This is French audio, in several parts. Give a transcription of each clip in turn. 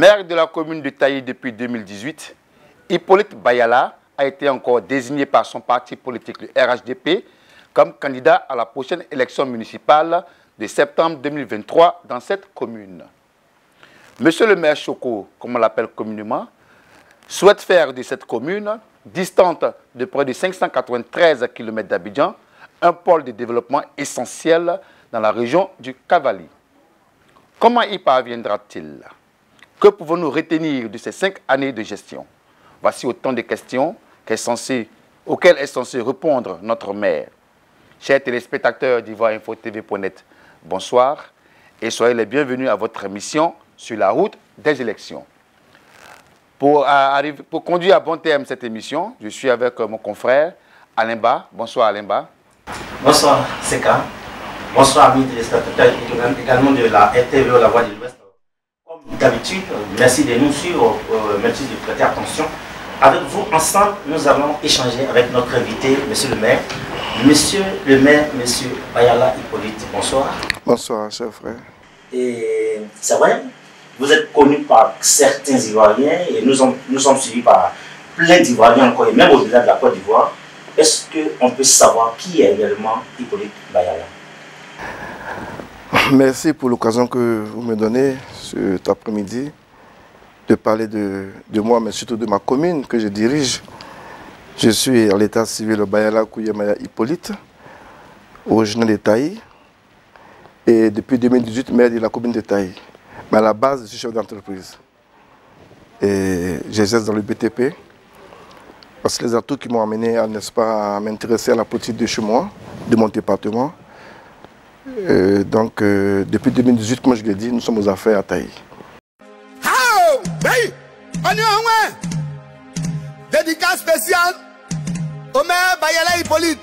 Maire de la commune de Taï depuis 2018, Hippolyte Bayala a été encore désigné par son parti politique, le RHDP, comme candidat à la prochaine élection municipale de septembre 2023 dans cette commune. Monsieur le maire Choco, comme on l'appelle communément, souhaite faire de cette commune, distante de près de 593 km d'Abidjan, un pôle de développement essentiel dans la région du Cavali. Comment y parviendra-t-il? Que pouvons-nous retenir de ces 5 années de gestion? Voici autant de questions auxquelles est censé répondre notre maire. Chers téléspectateurs d'IvoireInfoTV.net, bonsoir et soyez les bienvenus à votre émission sur la route des élections. Pour conduire à bon terme cette émission, je suis avec mon confrère Alain Ba. Bonsoir Alain Ba. Bonsoir Seka. Bonsoir amis téléspectateurs également de la RTV La Voix de l'Ouest. Comme d'habitude, merci de nous suivre, merci de prêter attention. Avec vous, ensemble, nous allons échanger avec notre invité, monsieur le maire. Monsieur le maire, monsieur Bayala Hippolyte, bonsoir. Bonsoir, cher frère. Et c'est vrai, vous êtes connu par certains Ivoiriens et nous sommes suivis par plein d'Ivoiriens encore, et même au-delà de la Côte d'Ivoire. Est-ce qu'on peut savoir qui est réellement Hippolyte Bayala? Merci pour l'occasion que vous me donnez cet après-midi de parler de moi, mais surtout de ma commune que je dirige. Je suis à l'état civil Bayala Kouyemaya Hippolyte, originaire de Taï, et depuis 2018, maire de la commune de Taï. Mais à la base, je suis chef d'entreprise. Et j'exerce dans le BTP. Parce que les atouts qui m'ont amené, n'est-ce pas, à m'intéresser à la politique de chez moi, de mon département. Donc, depuis 2018, comme je l'ai dit, nous sommes aux affaires à Taï. Dédicace spéciale au maire Bayala Hippolyte.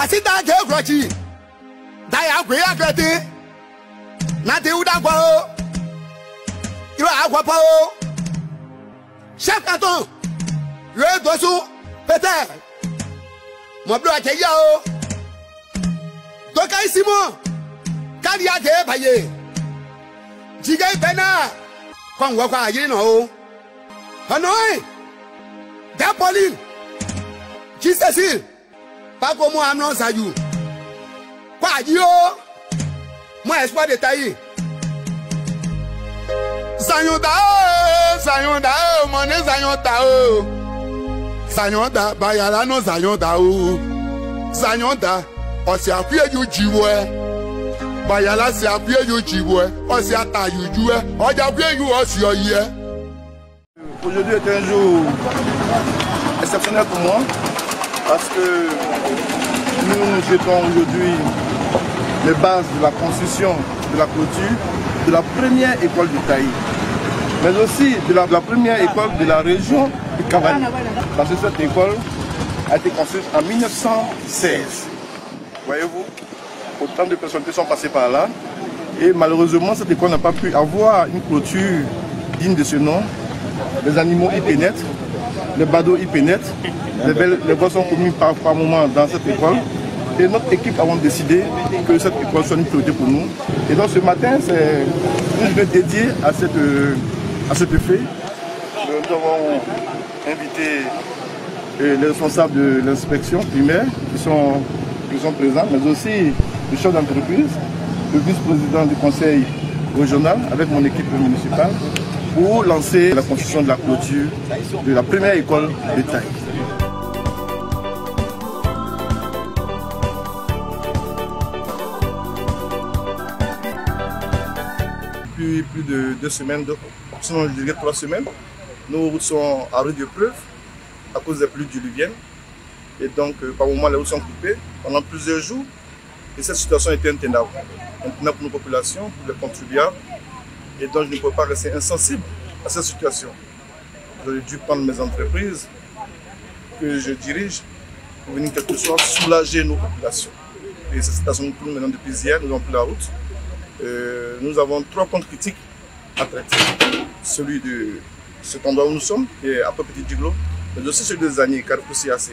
Asita Geograchi. Daya Guya Grati. Nade Udagwao. Iro Aguapao. Chef canton. Le Dossou. Peter. Mon bleu à Yao. Dokai Simon. Kadia de Baye. Jigay Bena. Quand Waka Yino. Hanoi. Pauline, qui Cécile, pas comme moi, non, ça you. Quoi, yo, moi, espoir de tailler. Sayonda, mon Sayonda, Bayala, non, Sayonda, on s'est appuyé du jiwe. Bayala s'est appuyé du jiwe. On s'est attaqué du jiwe. On a appuyé du jiwe. Aujourd'hui est un jour exceptionnel pour moi parce que nous jetons aujourd'hui les bases de la construction de la clôture de la première école de Taï, mais aussi de la première école de la région du Cavali. Parce que cette école a été construite en 1916. Voyez-vous, autant de personnes qui sont passées par là et malheureusement cette école n'a pas pu avoir une clôture digne de ce nom. Les animaux y pénètrent, les badauds y pénètrent, les voix sont communes par moment dans cette école. Et notre équipe avons décidé que cette école soit une priorité pour nous. Et donc ce matin, c'est une journée dédiée à cet effet. Nous avons invité les responsables de l'inspection primaire qui sont présents, mais aussi le chef d'entreprise, le vice-président du conseil régional avec mon équipe municipale, pour lancer la construction de la clôture de la première école de Taï. Depuis plus de 2 semaines, sinon je dirais 3 semaines, nos routes sont à rude épreuve à cause des pluies diluviennes. Et donc, par moments, les routes sont coupées pendant plusieurs jours. Et cette situation était intenable. Intenable pour nos populations, pour les contribuables. Et donc je ne peux pas rester insensible à cette situation. J'aurais dû prendre mes entreprises que je dirige pour venir quelque soit soulager nos populations. Et cette situation nous tourne maintenant depuis hier, nous avons pris la route. Nous avons 3 points critiques à traiter. Celui de cet endroit où nous sommes, qui est après Petit Diglo, mais aussi celui des Années, Carrefour-CAC.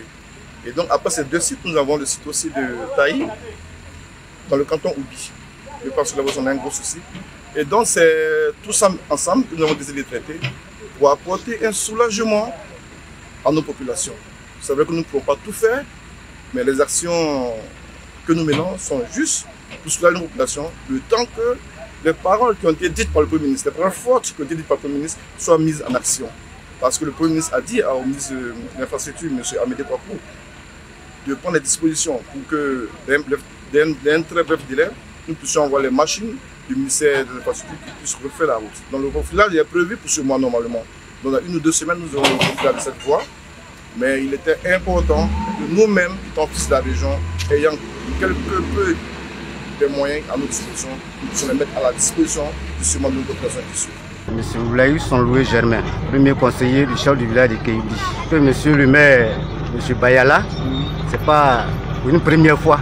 Et donc après ces 2 sites, nous avons le site aussi de Taï, dans le canton Oubi. Je pense que là-bas on a un gros souci. Et donc, c'est tout ça ensemble que nous avons décidé de traiter pour apporter un soulagement à nos populations. C'est vrai que nous ne pouvons pas tout faire, mais les actions que nous menons sont justes pour soulager nos populations, le temps que les paroles qui ont été dites par le Premier ministre, les paroles fortes qui ont été dites par le Premier ministre, soient mises en action. Parce que le Premier ministre a dit au ministre de l'Infrastructure, M. Amédée Kouakou, de prendre les dispositions pour que, dans un très bref délai, nous puissions envoyer les machines du ministère de l'Infrastructure qui puissent refaire la route. Donc le refilage est prévu pour ce mois normalement. Donc dans 1 ou 2 semaines, nous aurons le refilage de cette voie. Mais il était important que nous-mêmes, étant fils de la région, ayant quelque peu de moyens à notre disposition, nous puissions les mettre à la disposition de ce mois de nos populations qui suivent. Monsieur Oulaï Sonloué Germain, premier conseiller du chef du village de Kéibli. Monsieur le maire, M. Bayala, ce n'est pas une première fois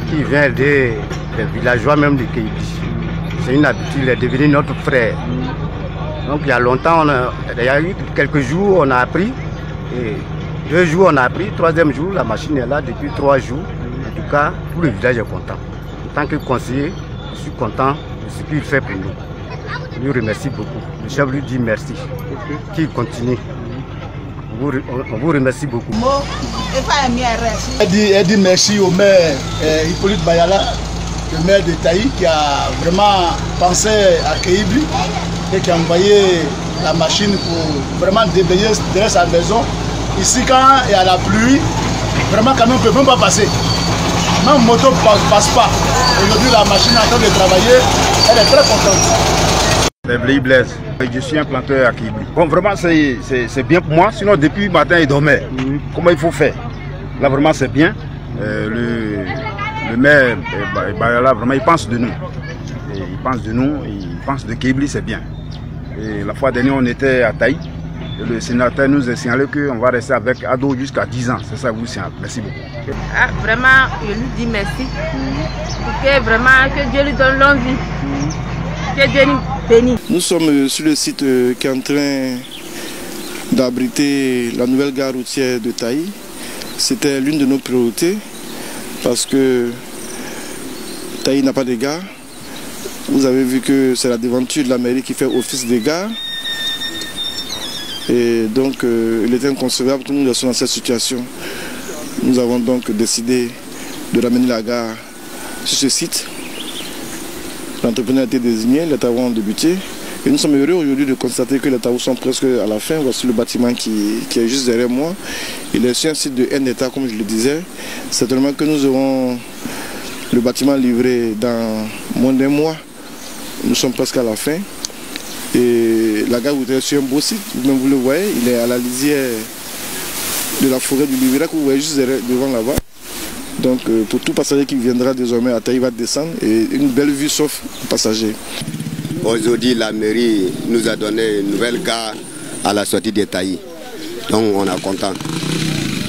qu'il vient aider les villageois même de Kéibli. C'est une habitude, il est devenu notre frère. Donc il y a longtemps, il y a eu quelques jours, on a appris. Et 2 jours on a appris, 3e jour, la machine est là depuis 3 jours. En tout cas, tout le village est content. En tant que conseiller, je suis content de ce qu'il fait pour nous. Je lui remercie beaucoup. Le chef lui dit merci. Qu'il continue. On vous remercie beaucoup. Elle dit merci au maire Hippolyte Bayala, le maire de Taï, qui a vraiment pensé à Kéibli et qui a envoyé la machine pour vraiment débayer derrière sa maison. Ici, quand il y a la pluie, vraiment quand même on ne peut même pas passer. Même moto ne passe pas. Aujourd'hui, la machine est en train de travailler, elle est très contente. C'est Blaise. Je suis un planteur à Kéibli. Bon, vraiment, c'est bien pour moi. Sinon, depuis le matin, il dormait. Comment il faut faire? Là, vraiment, c'est bien. Le maire, là, vraiment, il pense de nous. Et il pense de nous, il pense de Kéibli, c'est bien. Et la fois dernière, on était à Taï. Le sénateur nous a signalé qu'on va rester avec Ado jusqu'à 10 ans. C'est ça, vous signalez. Merci beaucoup. Ah, vraiment, je lui dis merci. Pour que vraiment, que Dieu lui donne longue vie. Que Dieu nous bénisse. Nous sommes sur le site qui est en train d'abriter la nouvelle gare routière de Taï. C'était l'une de nos priorités parce que Taï n'a pas de gare. Vous avez vu que c'est la devanture de la mairie qui fait office de gare. Et donc, il était inconcevable que nous soyons dans cette situation. Nous avons donc décidé de ramener la gare sur ce site. L'entrepreneur a été désigné, les travaux ont débuté. Et nous sommes heureux aujourd'hui de constater que les travaux sont presque à la fin. Voici le bâtiment qui est juste derrière moi. Il est sur un site de 1 état, comme je le disais. Certainement que nous aurons le bâtiment livré dans moins d'1 mois. Nous sommes presque à la fin. Et la gare routière est sur un beau site, même vous le voyez, il est à la lisière de la forêt du Livirac, vous voyez juste devant là-bas. Donc pour tout passager qui viendra désormais à Taï, il va descendre et une belle vue sauf passager. Aujourd'hui, la mairie nous a donné une nouvelle gare à la sortie de Taï. Donc on est content.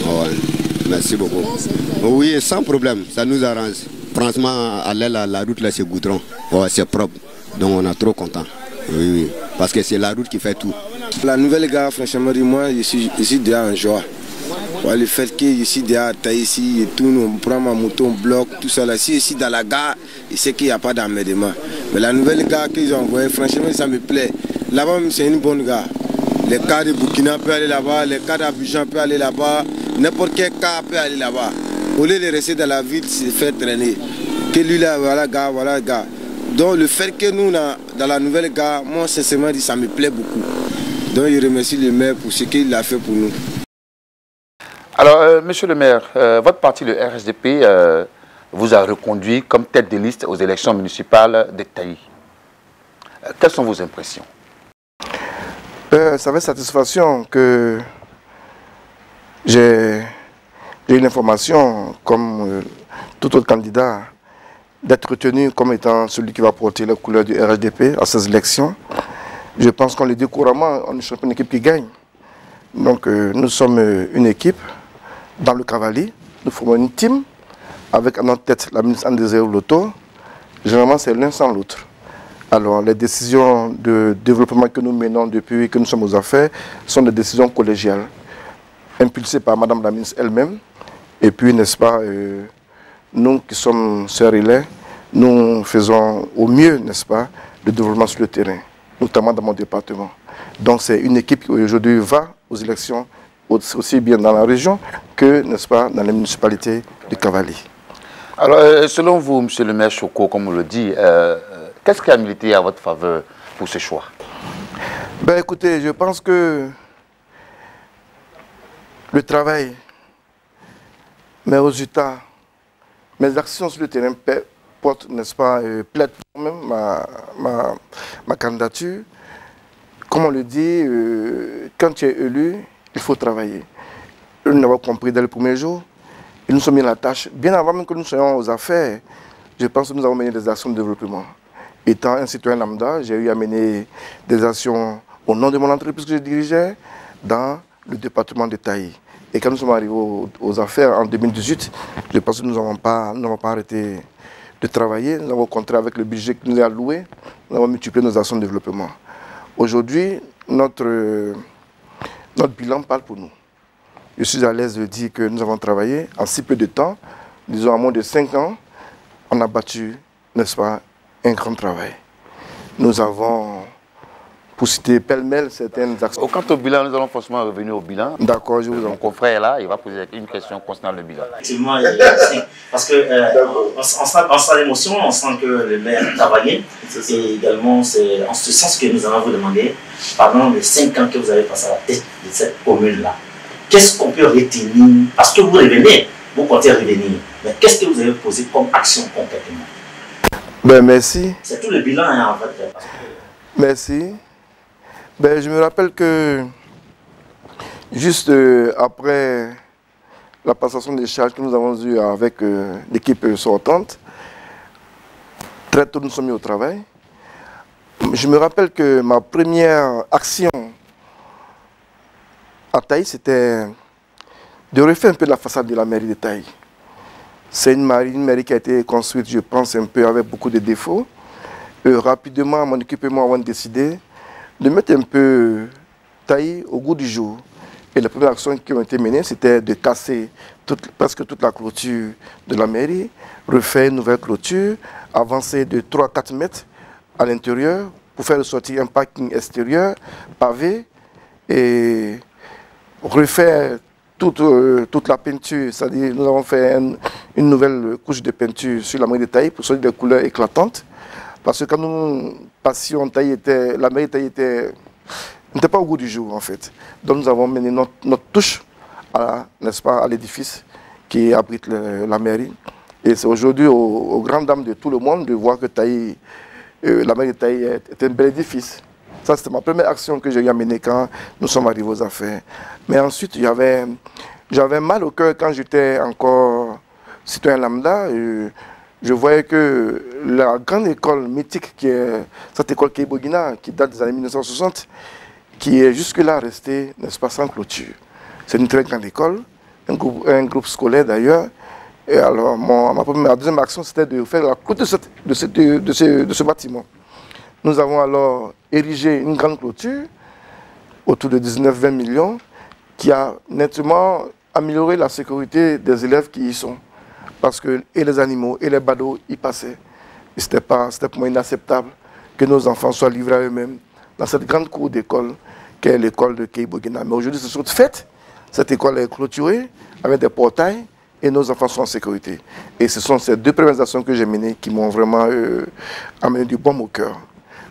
Oh, ouais. Merci beaucoup. Oui, sans problème, ça nous arrange. Franchement, aller la route là, c'est goudron. Oh, c'est propre. Donc on est trop content. Oui, oui, parce que c'est la route qui fait tout. La nouvelle gare, franchement, moi, je suis déjà en joie. Ouais, le fait que je suis déjà Taï ici, et tout, on prend ma moto, on bloque, tout ça là. Si je suis dans la gare, je sais qu'il n'y a pas d'emmerdement. Mais la nouvelle gare qu'ils ont envoyée, franchement, ça me plaît. Là-bas, c'est une bonne gare. Les cars de Burkina peuvent aller là-bas, les cars d'Abidjan peuvent aller là-bas, n'importe quel car peut aller là-bas. Au lieu de rester dans la ville, se faire traîner. Que lui là, voilà gare, voilà gare. Donc le fait que nous, dans la nouvelle gare, moi sincèrement dit, ça me plaît beaucoup. Donc je remercie le maire pour ce qu'il a fait pour nous. Alors, monsieur le maire, votre parti, le RHDP, vous a reconduit comme tête de liste aux élections municipales de Taï. Quelles sont vos impressions? Ça fait satisfaction que j'ai eu l'information, comme tout autre candidat, d'être retenu comme étant celui qui va porter la couleur du RHDP à ces élections. Je pense qu'on le dit couramment, on est une équipe qui gagne. Donc nous sommes une équipe dans le cavalier, nous formons une team avec à notre tête la ministre André Loto. Généralement c'est l'un sans l'autre. Alors les décisions de développement que nous menons depuis que nous sommes aux affaires sont des décisions collégiales, impulsées par Madame la ministre elle-même. Et puis, n'est-ce pas, nous qui sommes sœurs relais, nous faisons au mieux, n'est-ce pas, le développement sur le terrain, notamment dans mon département. Donc c'est une équipe qui aujourd'hui va aux élections aussi bien dans la région que, n'est-ce pas, dans les municipalités de Cavali. Alors, selon vous, M. le maire Choko, comme on le dit, qu'est-ce qui a milité à votre faveur pour ce choix? Ben écoutez, je pense que le travail, mes résultats, mes actions sur le terrain portent, n'est-ce pas, plaident même ma candidature. Comme on le dit, quand tu es élu, il faut travailler. Nous l'avons compris dès le premier jour. Et nous sommes mis à la tâche. Bien avant même que nous soyons aux affaires, je pense que nous avons mené des actions de développement. Étant un citoyen lambda, j'ai eu à mener des actions au nom de mon entreprise que je dirigeais dans le département de Taï. Et quand nous sommes arrivés aux affaires en 2018, je pense que nous n'avons pas arrêté de travailler. Nous avons au contraire, avec le budget qui nous est alloué, nous avons multiplié nos actions de développement. Aujourd'hui, notre bilan parle pour nous. Je suis à l'aise de dire que nous avons travaillé en si peu de temps, disons en moins de 5 ans, on a battu, n'est-ce pas, un grand travail. Nous avons, pour citer pêle-mêle certaines actions. Quant au bilan, nous allons forcément revenir au bilan. D'accord, je vous en Mon confrère est là, il va poser une question concernant le bilan. Effectivement, parce que on sent l'émotion, on sent que le maire a travaillé. Et également, c'est en ce sens que nous allons vous demander, pendant les 5 ans que vous avez passé à la tête de cette commune-là, qu'est-ce qu'on peut retenir? Parce que vous revenez, vous comptez revenir. Mais qu'est-ce que vous avez posé comme action concrètement? Ben merci. C'est tout le bilan, hein, en fait. Merci. Ben, je me rappelle que juste après la passation des charges que nous avons eue avec l'équipe sortante, très tôt nous sommes mis au travail. Je me rappelle que ma première action à Taï, c'était de refaire un peu la façade de la mairie de Taï. C'est une mairie qui a été construite, je pense, un peu avec beaucoup de défauts. Rapidement, mon équipe et moi avons décidé de mettre un peu Taï au goût du jour. Et les premières actions qui ont été menées, c'était de casser presque toute la clôture de la mairie, refaire une nouvelle clôture, avancer de 3-4 mètres à l'intérieur pour faire sortir un parking extérieur, pavé, et refaire toute la peinture, c'est-à-dire nous avons fait une nouvelle couche de peinture sur la mairie de Taï pour sortir des couleurs éclatantes. Parce que quand nous passions, la mairie de Taï n'était pas au goût du jour en fait. Donc nous avons mené notre touche n'est-ce pas, à l'édifice qui abrite la mairie. Et c'est aujourd'hui aux grandes dames de tout le monde de voir que Taï, la mairie de Taï est un bel édifice. Ça, c'était ma première action que j'ai eu à mener quand nous sommes arrivés aux affaires. Mais ensuite, j'avais mal au cœur quand j'étais encore citoyen lambda. Je voyais que la grande école mythique, qui est cette école Keibogina, qui date des années 1960, qui est jusque-là restée, n'est-ce pas, sans clôture. C'est une très grande école, un groupe scolaire d'ailleurs. Et alors, ma deuxième action, c'était de faire la clôture de ce bâtiment. Nous avons alors érigé une grande clôture autour de 19-20 millions qui a nettement amélioré la sécurité des élèves qui y sont. Parce que et les animaux et les badauds y passaient. C'était pour moi inacceptable que nos enfants soient livrés à eux-mêmes dans cette grande cour d'école qu'est l'école de Keibogina. Mais aujourd'hui, c'est chose faite. Cette école est clôturée avec des portails et nos enfants sont en sécurité. Et ce sont ces deux premières actions que j'ai menées qui m'ont vraiment amené du baume au cœur.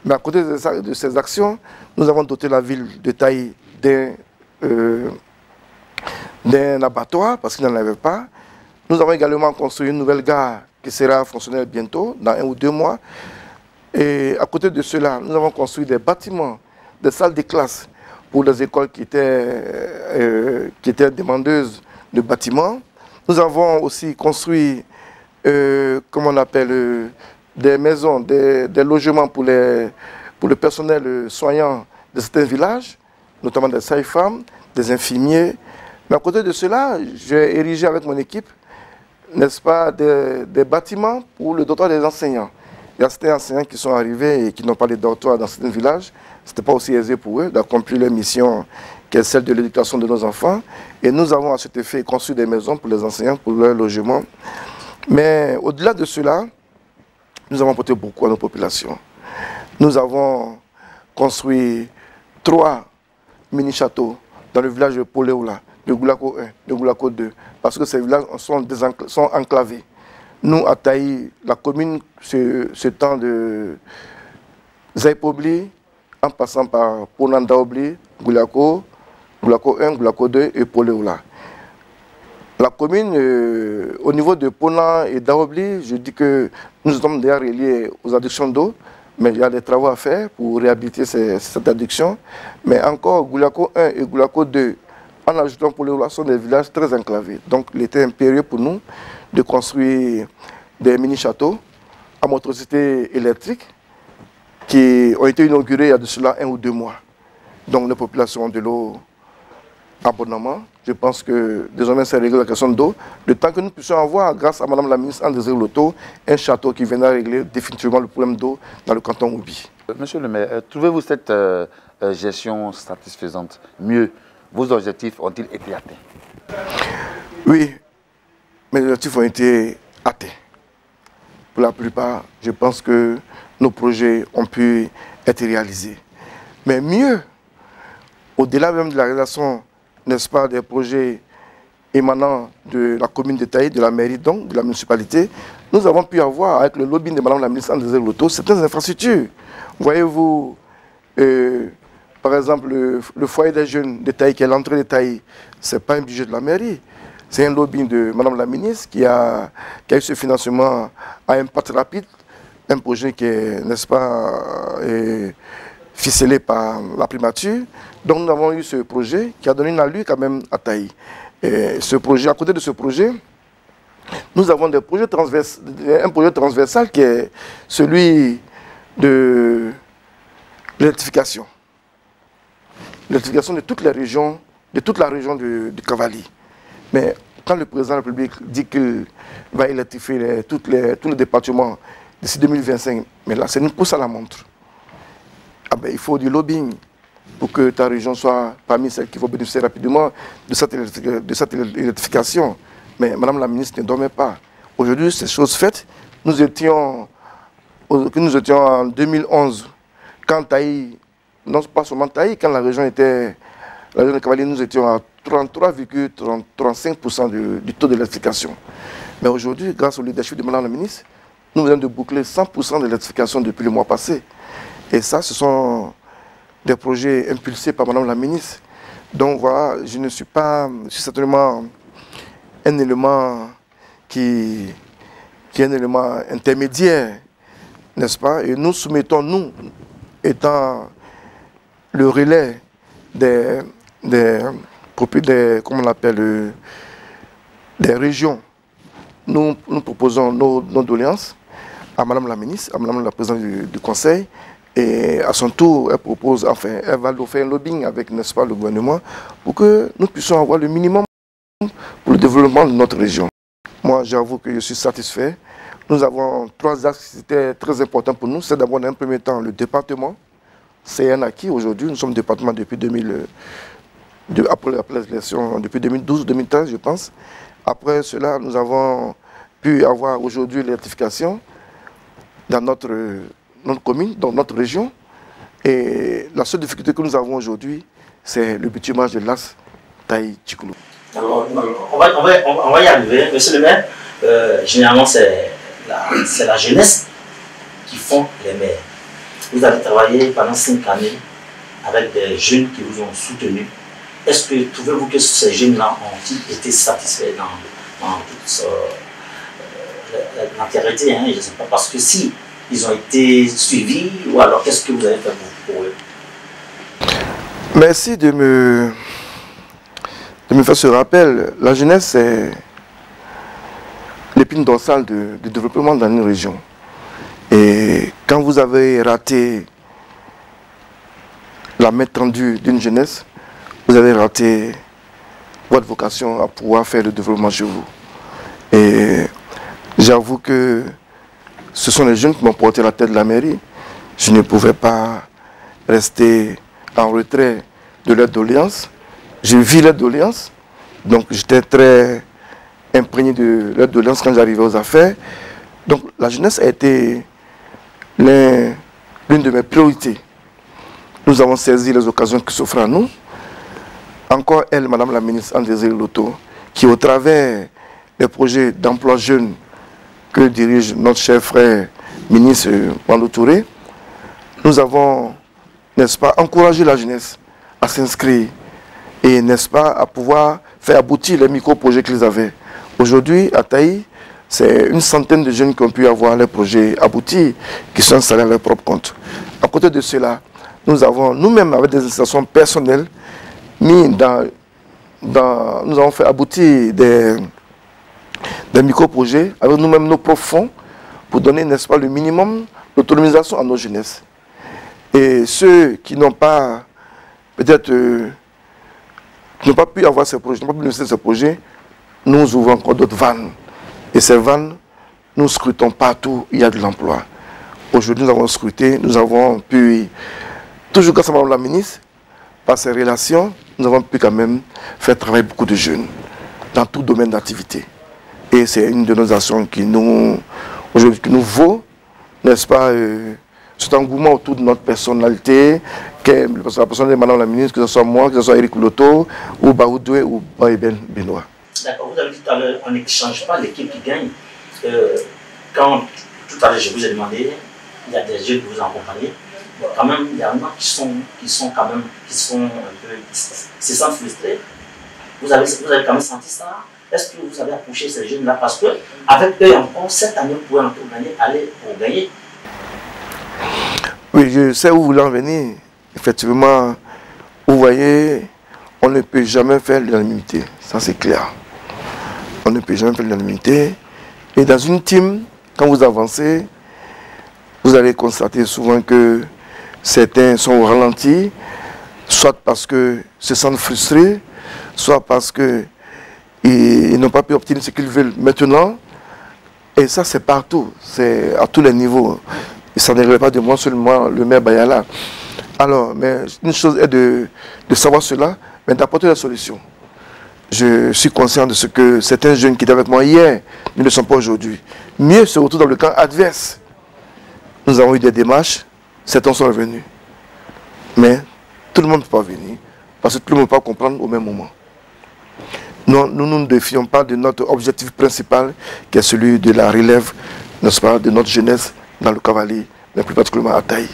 Mais à côté de ces actions, nous avons doté la ville de Taï d'un abattoir, parce qu'il n'en avait pas. Nous avons également construit une nouvelle gare qui sera fonctionnelle bientôt, dans 1 ou 2 mois. Et à côté de cela, nous avons construit des bâtiments, des salles de classe pour les écoles qui étaient demandeuses de bâtiments. Nous avons aussi construit, comment on appelle, des maisons, des logements pour le personnel soignant de certains villages, notamment des sages-femmes, des infirmiers. Mais à côté de cela, j'ai érigé avec mon équipe, n'est-ce pas, des bâtiments pour le dortoir des enseignants. Il y a certains enseignants qui sont arrivés et qui n'ont pas de dortoir dans certains villages. Ce n'était pas aussi aisé pour eux d'accomplir leur mission qui est celle de l'éducation de nos enfants. Et nous avons à cet effet construit des maisons pour les enseignants, pour leur logement. Mais au-delà de cela, nous avons apporté beaucoup à nos populations. nous avons construit 3 mini-châteaux dans le village de Poléoula, de Goulako 1, de Goulako 2, parce que ces villages sont enclavés. Nous, à Taï, la commune s'étend de Zaïpobli, en passant par Ponandaobli, Goulako 1, Goulako 2 et Poléoula. La commune, au niveau de Pona et Daobli, je dis que nous sommes déjà reliés aux addictions d'eau, mais il y a des travaux à faire pour réhabiliter cette addiction. Mais encore, Goulako 1 et Goulako 2, en ajoutant Poléoula, sont des villages très enclavés. Donc il était impérieux pour nous de construire des mini-châteaux à motricité électrique qui ont été inaugurés il y a de cela 1 ou 2 mois. Donc les populations ont de l'eau abondamment. Je pense que désormais c'est réglé la question d'eau. Le temps que nous puissions avoir, grâce à Madame la ministre André Loto, un château qui viendra régler définitivement le problème d'eau dans le canton Oubi. Monsieur le maire, trouvez-vous cette gestion satisfaisante? Mieux, vos objectifs ont-ils été atteints? Oui, mes objectifs ont été atteints. Pour la plupart, je pense que nos projets ont pu être réalisés. Mais mieux, au-delà même de la réalisation, n'est-ce pas, des projets émanant de la commune de Taï, de la mairie donc, de la municipalité, nous avons pu avoir, avec le lobbying de Madame la ministre André Loto, certaines infrastructures. Voyez-vous, par exemple, le foyer des jeunes de Taï, qui est l'entrée de Taï, ce n'est pas un budget de la mairie. C'est un lobbying de Madame la ministre qui a eu ce financement à impact rapide, un projet qui est, n'est-ce pas, ficelé par la primature. Donc nous avons eu ce projet qui a donné une allure quand même à Taï. Et ce projet, à côté de ce projet, nous avons des projets un projet transversal qui est celui de l'électrification. L'électrification de toutes les régions, de toute la région du Cavali. Mais quand le président de la République dit qu'il va électrifier tous les départements d'ici 2025, mais là c'est une course à la montre. Ah ben, il faut du lobbying pour que ta région soit parmi celles qui vont bénéficier rapidement de cette électrification. Mais Madame la ministre ne dormait pas. Aujourd'hui, c'est chose faite. Nous étions en 2011, quand Taï, non pas seulement Taï, quand la région de Cavalier, nous étions à 33,35% du taux d'électrification. Mais aujourd'hui, grâce au leadership de Madame la ministre, nous venons de boucler 100% de l'électrification depuis le mois passé. Et ça, ce sont des projets impulsés par Madame la ministre. Donc voilà, je ne suis pas, je suis certainement un élément qui est un élément intermédiaire, n'est-ce pas? Et nous soumettons, nous, étant le relais comment on appelle, des régions, nous proposons nos doléances à Madame la ministre, à Madame la présidente du Conseil. Et à son tour, elle propose, enfin, elle va faire un lobbying avec, n'est-ce pas, le gouvernement pour que nous puissions avoir le minimum pour le développement de notre région. Moi, j'avoue que je suis satisfait. Nous avons 3 axes qui étaient très importants pour nous. C'est d'abord, dans un premier temps, le département. C'est un acquis aujourd'hui. Nous sommes département depuis après l'élection, depuis 2012-2013, je pense. Après cela, nous avons pu avoir aujourd'hui l'électrification dans notre commune, dans notre région. Et la seule difficulté que nous avons aujourd'hui, c'est le bitumage de l'As Taï-Tchikoulou. On va y arriver. Monsieur le maire, généralement, c'est la jeunesse qui font les maires. Vous avez travaillé pendant 5 années avec des jeunes qui vous ont soutenu. Est-ce que trouvez-vous que ces jeunes-là ont été satisfaits dans toute l'entièreté, je ne sais pas, parce que si ils ont été suivis, ou alors qu'est-ce que vous avez fait pour eux? Merci de me faire ce rappel. La jeunesse, c'est l'épine dorsale du développement dans une région. Et quand vous avez raté la main tendue d'une jeunesse, vous avez raté votre vocation à pouvoir faire le développement chez vous. Et j'avoue que ce sont les jeunes qui m'ont porté la tête de la mairie. Je ne pouvais pas rester en retrait de leur doléance. J'ai vu leur doléance, donc j'étais très imprégné de leur doléance quand j'arrivais aux affaires. Donc la jeunesse a été l'un l'une de mes priorités. Nous avons saisi les occasions qui s'offrent à nous. Encore elle, Madame la ministre André Loto, qui au travers des projets d'emploi jeunes que dirige notre cher frère ministre Wando Touré, nous avons, n'est-ce pas, encouragé la jeunesse à s'inscrire et, n'est-ce pas, à pouvoir faire aboutir les micro-projets qu'ils avaient. Aujourd'hui, à Taï, c'est une centaine de jeunes qui ont pu avoir les projets aboutis, qui sont installés à leur propre compte. À côté de cela, nous avons nous-mêmes, avec des installations personnelles, nous avons fait aboutir des micro-projets avec nous-mêmes nos propres fonds pour donner, n'est-ce pas, le minimum d'autonomisation à nos jeunesses. Et ceux qui n'ont pas, peut-être, qui n'ont pas pu avoir ces projets, n'ont pas pu bénéficier de ces projets, nous ouvrons encore d'autres vannes. Et ces vannes, nous scrutons partout, il y a de l'emploi. Aujourd'hui, nous avons scruté, nous avons pu, toujours grâce à Mme la ministre, par ses relations, nous avons pu quand même faire travailler beaucoup de jeunes dans tout domaine d'activité. Et c'est une de nos actions qui nous vaut, n'est-ce pas, cet engouement autour de notre personnalité, que la personne de Mme la ministre, que ce soit moi, que ce soit Eric Loto, ou Baoudoué, ou Baïben Benoît. D'accord, vous avez dit tout à l'heure, on n'échange pas l'équipe qui gagne. Quand tout à l'heure je vous ai demandé, il y a des jeunes que vous accompagnez, bon, quand même, il y en a qui sont un peu, se sentent frustrés. Vous avez quand même senti ça? Est-ce que vous avez approché ces jeunes-là? Parce qu'avec eux encore, cette année, vous pouvez encore aller pour gagner. Oui, je sais où vous voulez en venir. Effectivement, vous voyez, on ne peut jamais faire l'unanimité. Ça, c'est clair. On ne peut jamais faire l'unanimité. Et dans une team, quand vous avancez, vous allez constater souvent que certains sont au ralenti, soit parce qu'ils se sentent frustrés, soit parce qu'ils n'ont pas pu obtenir ce qu'ils veulent maintenant. Et ça, c'est partout, c'est à tous les niveaux. Et ça ne relève pas de moi seulement, le maire Bayala. Alors, mais une chose est de savoir cela, mais d'apporter la solution. Je suis conscient de ce que certains jeunes qui étaient avec moi hier ne le sont pas aujourd'hui. Mieux se retrouvent dans le camp adverse. Nous avons eu des démarches, certains sont revenus. Mais tout le monde ne peut pas venir, parce que tout le monde ne peut pas comprendre au même moment. Nous ne nous défions pas de notre objectif principal, qui est celui de la relève, n'est-ce pas, de notre jeunesse dans le cavalier, mais plus particulièrement à Taï.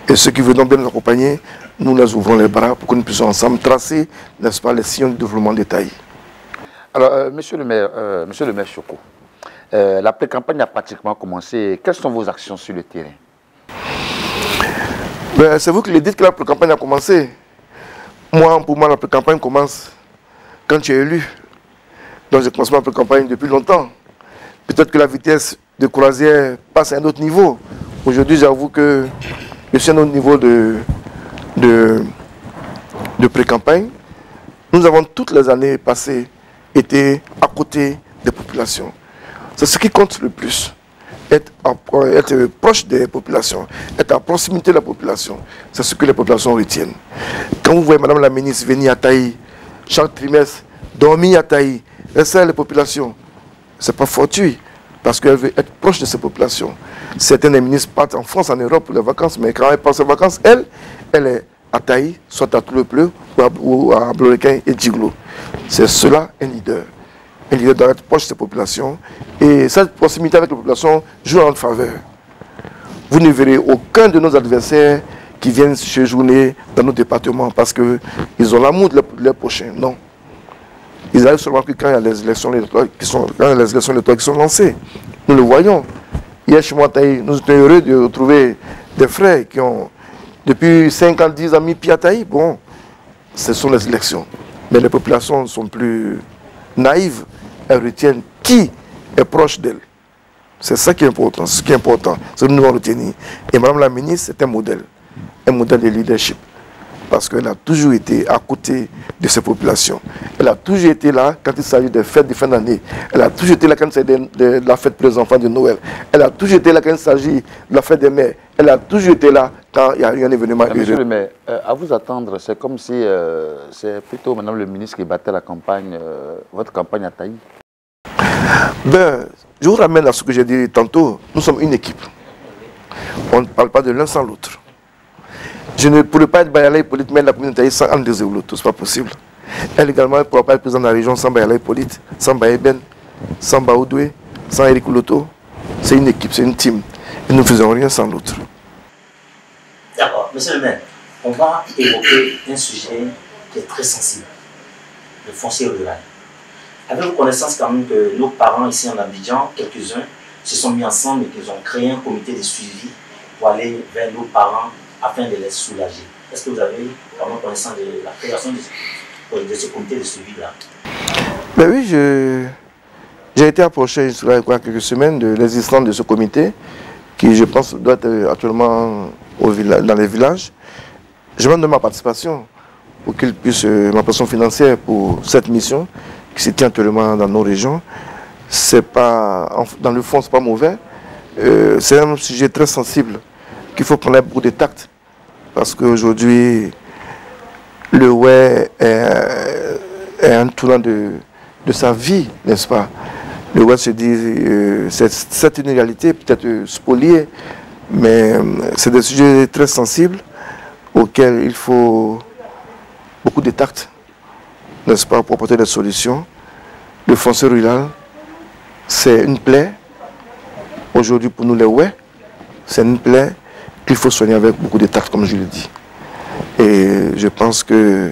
Et ceux qui veulent bien nous accompagner, nous les ouvrons les bras pour que nous puissions ensemble tracer, n'est-ce pas, les sillons du développement de Taï. Alors, monsieur le maire Choko, la pré-campagne a pratiquement commencé. Quelles sont vos actions sur le terrain? Ben, c'est vous qui le dites que la pré-campagne a commencé. Pour moi, la pré-campagne commence quand tu es élu. Donc, j'ai commencé ma pré-campagne depuis longtemps. Peut-être que la vitesse de croisière passe à un autre niveau. Aujourd'hui, j'avoue que je suis à un autre niveau de pré-campagne. Nous avons toutes les années passées été à côté des populations. C'est ce qui compte le plus. Être proche des populations, être à proximité de la population. C'est ce que les populations retiennent. Quand vous voyez Madame la ministre venir à Taï, chaque trimestre, dormir à Taï, rester les populations, ce n'est pas fortuit, parce qu'elle veut être proche de ces populations. Certains des ministres partent en France, en Europe pour les vacances, mais quand elle passe les vacances, elle est à Taï, soit à Toulepleu ou à Blorequin et Djiglo. C'est cela un leader. Un leader doit être proche de ces populations. Et cette proximité avec les populations joue en notre faveur. Vous ne verrez aucun de nos adversaires qui viennent séjourner dans nos départements parce qu'ils ont l'amour de leurs prochains. Non. Ils arrivent seulement quand il y a les élections électorales qui sont lancées. Nous le voyons. Hier, chez moi, nous étions heureux de retrouver des frères qui ont, depuis 5 ans, 10 ans, mis pied à Taï. Bon, ce sont les élections. Mais les populations sont plus naïves. Elles retiennent qui est proche d'elles. C'est ça qui est important. Ce qui est important, c'est que nous devons retenir. Et Madame la ministre, c'est un modèle de leadership. Parce qu'elle a toujours été à côté de ces populations. Elle a toujours été là quand il s'agit des fêtes de fin d'année. Elle a toujours été là quand il s'agit de la fête pour les enfants de Noël. Elle a toujours été là quand il s'agit de la fête des mères. Elle a toujours été là quand il y a eu un événement. Monsieur le maire, à vous attendre, c'est comme si c'est plutôt Madame le ministre qui battait la campagne, votre campagne à Taï. Ben, je vous ramène à ce que j'ai dit tantôt. Nous sommes une équipe. On ne parle pas de l'un sans l'autre. Je ne pourrais pas être Bayala Hippolyte, mais la commune de Taï sans Anne Désiroloto, ce n'est pas possible. Elle également ne pourra pas être président de la région sans Bayala Hippolyte, sans Baïben, sans Baoudoué, sans Eric Ouloto. C'est une équipe, c'est une team. Et nous ne faisons rien sans l'autre. D'accord, monsieur le maire, on va évoquer un sujet qui est très sensible, le foncier rural. Avez-vous connaissance quand même que nos parents ici en Abidjan, quelques-uns, se sont mis ensemble et qu'ils ont créé un comité de suivi pour aller vers nos parents afin de les soulager? Est-ce que vous avez vraiment connaissance de la création de ce comité de suivi-là? Ben oui, j'ai été approché il y a quelques semaines de l'existence de ce comité qui, je pense, doit être actuellement dans les villages. Je demande ma participation pour qu'il puisse, ma personne financière pour cette mission qui se tient actuellement dans nos régions. C'est pas, dans le fond, c'est pas mauvais. C'est un sujet très sensible qu'il faut prendre beaucoup de tact. Parce qu'aujourd'hui, le Oué est un tournant de sa vie, n'est-ce pas? Le Oué se dit, cette inégalité peut-être spoliée, mais c'est des sujets très sensibles auxquels il faut beaucoup de tact, n'est-ce pas, pour apporter des solutions. Le foncier rural, c'est une plaie. Aujourd'hui, pour nous les Oué, c'est une plaie qu'il faut soigner avec beaucoup de tact, comme je le dis. Et je pense que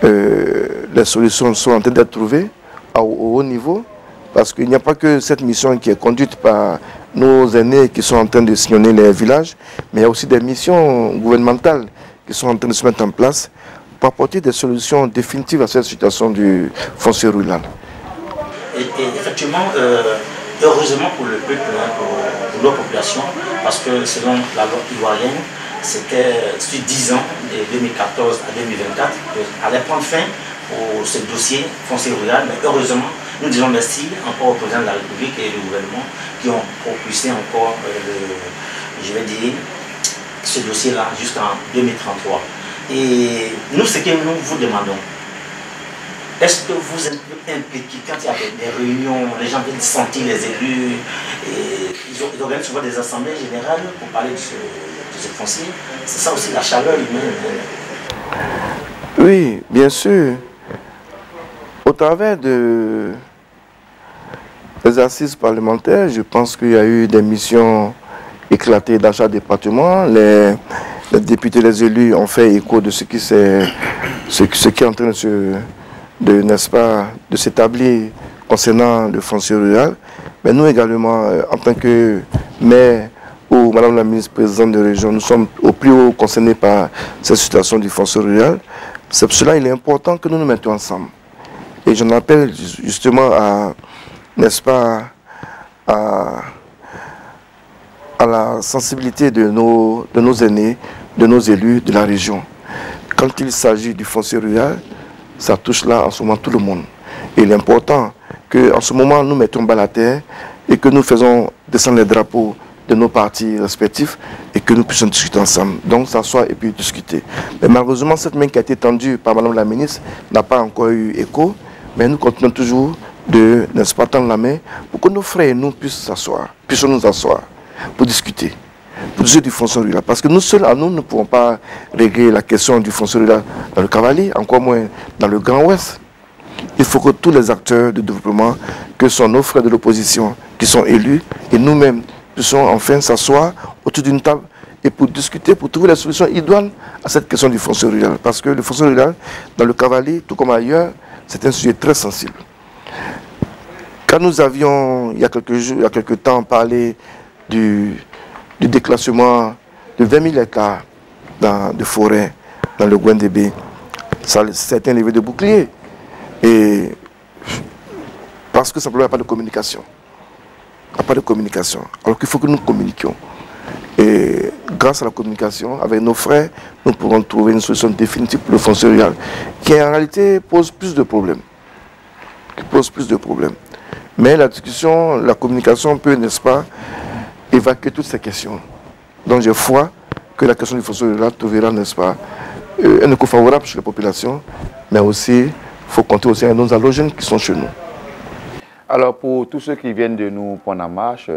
les solutions sont en train d'être trouvées au haut niveau, parce qu'il n'y a pas que cette mission qui est conduite par nos aînés qui sont en train de sillonner les villages, mais il y a aussi des missions gouvernementales qui sont en train de se mettre en place pour apporter des solutions définitives à cette situation du foncier rural. Et effectivement, heureusement pour le peuple, pour nos populations, parce que selon la loi ivoirienne, c'était sur 10 ans, de 2014 à 2024, allait prendre fin pour ce dossier foncier rural. Mais heureusement, nous disons merci encore au président de la République et au gouvernement qui ont propulsé encore, je vais dire, ce dossier-là jusqu'en 2033. Et nous, ce que nous vous demandons, est-ce que vous êtes impliqués quand il y a des réunions, les gens viennent sentir les élus, et ils organisent souvent des assemblées générales pour parler de ce foncier? C'est ça aussi la chaleur humaine. Oui, bien sûr. Au travers des assises parlementaires, je pense qu'il y a eu des missions éclatées dans chaque département. Les députés, les élus ont fait écho de ce qui est en train n'est-ce pas, de s'établir concernant le foncier rural. Mais nous également, en tant que maire ou Madame la ministre présidente de région, nous sommes au plus haut concernés par cette situation du foncier rural. C'est pour cela qu'il est important que nous nous mettions ensemble. Et j'en appelle justement à, n'est-ce pas, à la sensibilité de nos aînés, de nos élus de la région. Quand il s'agit du foncier rural, ça touche là en ce moment tout le monde. Et il est important qu'en ce moment nous mettons bas la terre et que nous faisons descendre les drapeaux de nos partis respectifs et que nous puissions discuter ensemble. Donc s'asseoir et puis discuter. Mais malheureusement, cette main qui a été tendue par Madame la ministre n'a pas encore eu écho. Mais nous continuons toujours de, n'est-ce pas, tendre la main pour que nos frères et nous puissions nous asseoir pour discuter. Pour discuter du foncier rural. Parce que nous seuls, à nous, ne pouvons pas régler la question du foncier rural dans le Cavalier, encore moins dans le Grand Ouest. Il faut que tous les acteurs de développement, que sont nos frères de l'opposition, qui sont élus, et nous-mêmes, puissions enfin s'asseoir autour d'une table et pour discuter, pour trouver les solutions idoines à cette question du foncier rural. Parce que le foncier rural, dans le Cavalier, tout comme ailleurs, c'est un sujet très sensible. Quand nous avions, il y a quelques temps, parlé du déclassement de 20 000 hectares de forêt dans le Gwendébé, ça a été un levé de bouclier. Et parce que simplement il n'y a pas de communication. Il n'y a pas de communication. Alors qu'il faut que nous communiquions. Et grâce à la communication, avec nos frères, nous pourrons trouver une solution définitive pour le foncier rural, qui en réalité pose plus de problèmes. Mais la discussion, la communication peut, n'est-ce pas, évacuer toutes ces questions. Donc j'ai foi que la question du foncier rural trouvera, n'est-ce pas, un écho favorable chez les populations, mais aussi, il faut compter aussi à nos allogènes qui sont chez nous. Alors pour tous ceux qui viennent de nous prendre en marche,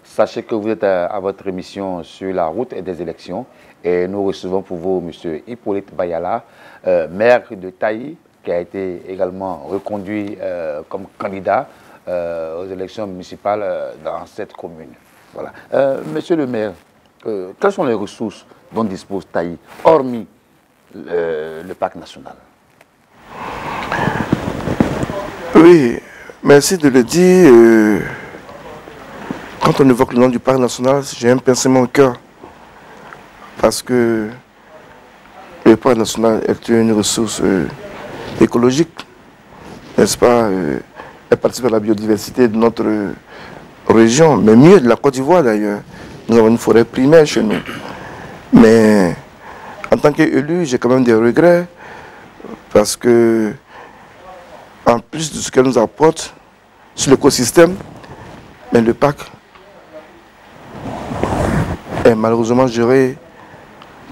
Sachez que vous êtes à votre émission sur la route et des élections et nous recevons pour vous M. Hippolyte Bayala, maire de Taï, qui a été également reconduit comme candidat aux élections municipales dans cette commune. Voilà. Monsieur le maire, quelles sont les ressources dont dispose Taï, hormis le parc national? Oui, merci de le dire. Quand on évoque le nom du parc national, j'ai un pincement au cœur. Parce que le parc national est une ressource écologique, n'est-ce pas? Elle participe à la biodiversité de notre région, mais mieux de la Côte d'Ivoire d'ailleurs. Nous avons une forêt primaire chez nous. Mais en tant qu'élu, j'ai quand même des regrets parce que, en plus de ce qu'elle nous apporte sur l'écosystème, mais le parc est malheureusement géré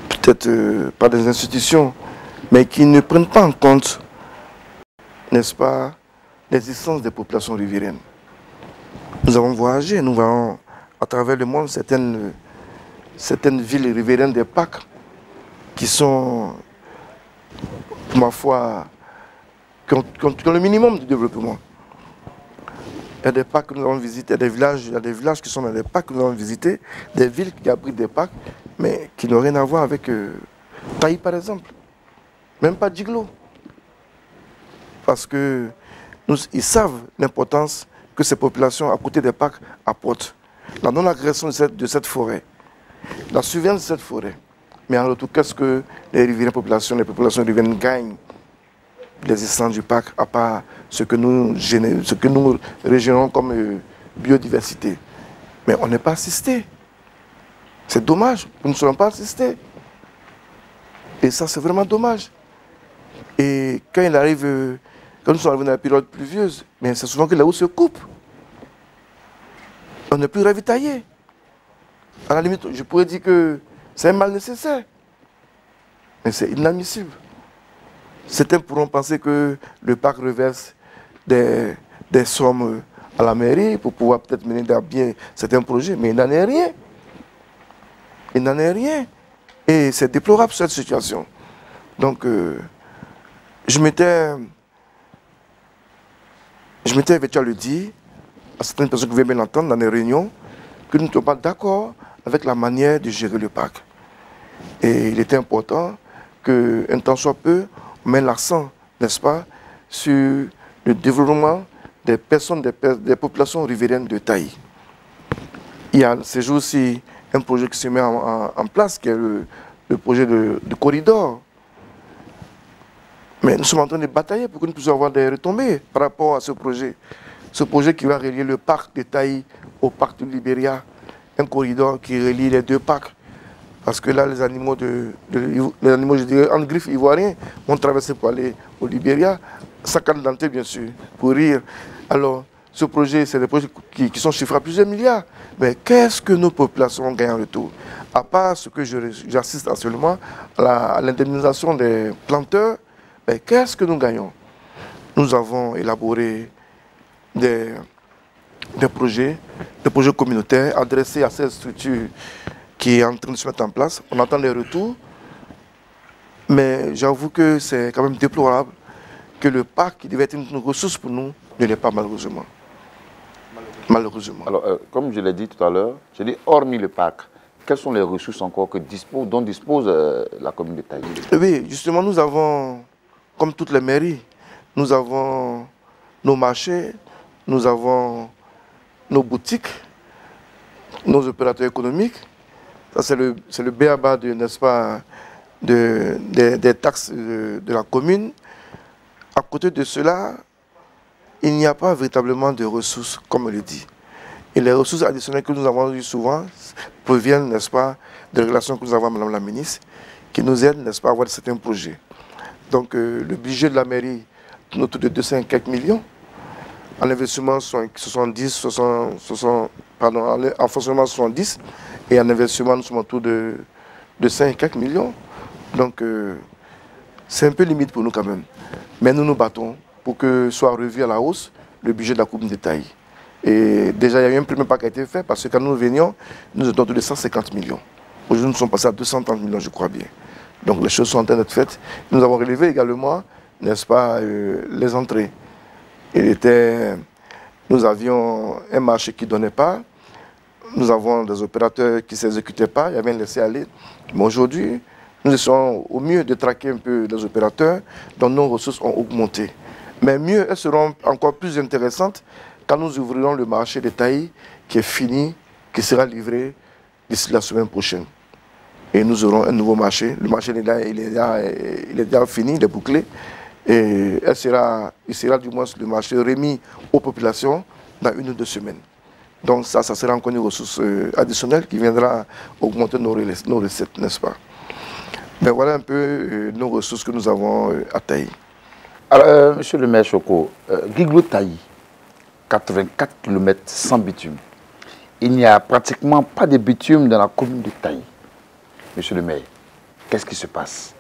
peut-être par des institutions, mais qui ne prennent pas en compte, n'est-ce pas, l'existence des populations riveraines. Nous avons voyagé, nous voyons à travers le monde certaines villes riveraines des parcs qui sont, pour ma foi, qui ont le minimum de développement. Il y a des parcs que nous avons visités, il y a des villages qui sont dans des parcs que nous avons visités, des villes qui abritent des parcs, mais qui n'ont rien à voir avec Taï par exemple. Même pas Djiglo. Parce que ils savent l'importance que ces populations à côté des parcs apportent. La non-agression de cette forêt, la surveillance de cette forêt. Mais en retour, qu'est-ce que les populations riveraines gagnent l'existence du parc, à part ce que nous régénérons comme biodiversité. Mais on n'est pas assisté. C'est dommage, nous ne serons pas assistés. Et ça, c'est vraiment dommage. Et quand il arrive, quand nous sommes arrivés dans la période pluvieuse, mais c'est souvent que la route se coupe. On n'est plus ravitaillé. À la limite, je pourrais dire que c'est un mal nécessaire. Mais c'est inadmissible. Certains pourront penser que le parc reverse des sommes à la mairie pour pouvoir peut-être mener à bien certains projets, mais il n'en est rien. Il n'en est rien. Et c'est déplorable cette situation. Donc, je m'étais vêtu à le dire à certaines personnes qui veulent bien l'entendre dans les réunions que nous ne sommes pas d'accord avec la manière de gérer le parc. Et il était important qu'un temps soit peu, on met l'accent, n'est-ce pas, sur le développement des personnes, des populations riveraines de Taï. Il y a ces jours-ci un projet qui se met en place, qui est le projet de corridor. Mais nous sommes en train de batailler pour que nous puissions avoir des retombées par rapport à ce projet. Ce projet qui va relier le parc de Taï au parc de Libéria, un corridor qui relie les deux parcs. Parce que là, les animaux, je dirais, en griffe ivoirien, vont traverser pour aller au Libéria, sac à dentelle bien sûr, pour rire. Alors, ce projet, c'est des projets qui sont chiffrés à plusieurs milliards. Mais qu'est-ce que nos populations gagnent en retour? À part ce que j'assiste actuellement, à l'indemnisation des planteurs, mais qu'est-ce que nous gagnons? Nous avons élaboré des projets communautaires adressés à ces structures qui est en train de se mettre en place. On attend les retours, mais j'avoue que c'est quand même déplorable que le parc, qui devait être une ressource pour nous, ne l'est pas malheureusement. Malheureusement. Alors, comme je l'ai dit tout à l'heure, je dis hormis le parc, quelles sont les ressources encore dont dispose la commune de Taï? Oui, justement, nous avons, comme toutes les mairies, nous avons nos marchés, nous avons nos boutiques, nos opérateurs économiques. Ça, c'est le b.a.-ba, n'est-ce pas, des taxes de la commune. À côté de cela, il n'y a pas véritablement de ressources, comme on le dit. Et les ressources additionnelles que nous avons eues souvent proviennent, n'est-ce pas, des relations que nous avons avec Mme la ministre, qui nous aident, n'est-ce pas, à avoir certains projets. Donc, le budget de la mairie tourne autour de 200 et quelques millions. En investissement, 70, en fonctionnement, 70. Et en investissement, nous sommes autour de 5 et quelques millions. Donc, c'est un peu limite pour nous quand même. Mais nous nous battons pour que soit revu à la hausse le budget de la commune de Taï. Et déjà, il y a eu un premier pas qui a été fait parce que quand nous venions, nous étions autour de 150 millions. Aujourd'hui, nous sommes passés à 230 millions, je crois bien. Donc les choses sont en train d'être faites. Nous avons relevé également, n'est-ce pas, les entrées. Nous avions un marché qui ne donnait pas. Nous avons des opérateurs qui ne s'exécutaient pas. Il y avait un laisser-aller. Mais aujourd'hui, nous essayons au mieux de traquer un peu les opérateurs dont nos ressources ont augmenté. Mais mieux, elles seront encore plus intéressantes quand nous ouvrirons le marché de Taï qui est fini, qui sera livré d'ici la semaine prochaine. Et nous aurons un nouveau marché. Le marché il est déjà fini, il est bouclé. Et il sera du moins le marché remis aux populations dans 1 ou 2 semaines. Donc ça sera encore une ressource additionnelle qui viendra augmenter nos recettes, n'est-ce pas? Mais voilà un peu nos ressources que nous avons à Taï. Alors, monsieur le maire Choko, Guiglo-Taï, 84 km sans bitume. Il n'y a pratiquement pas de bitume dans la commune de Taï. Monsieur le maire, qu'est-ce qui se passe?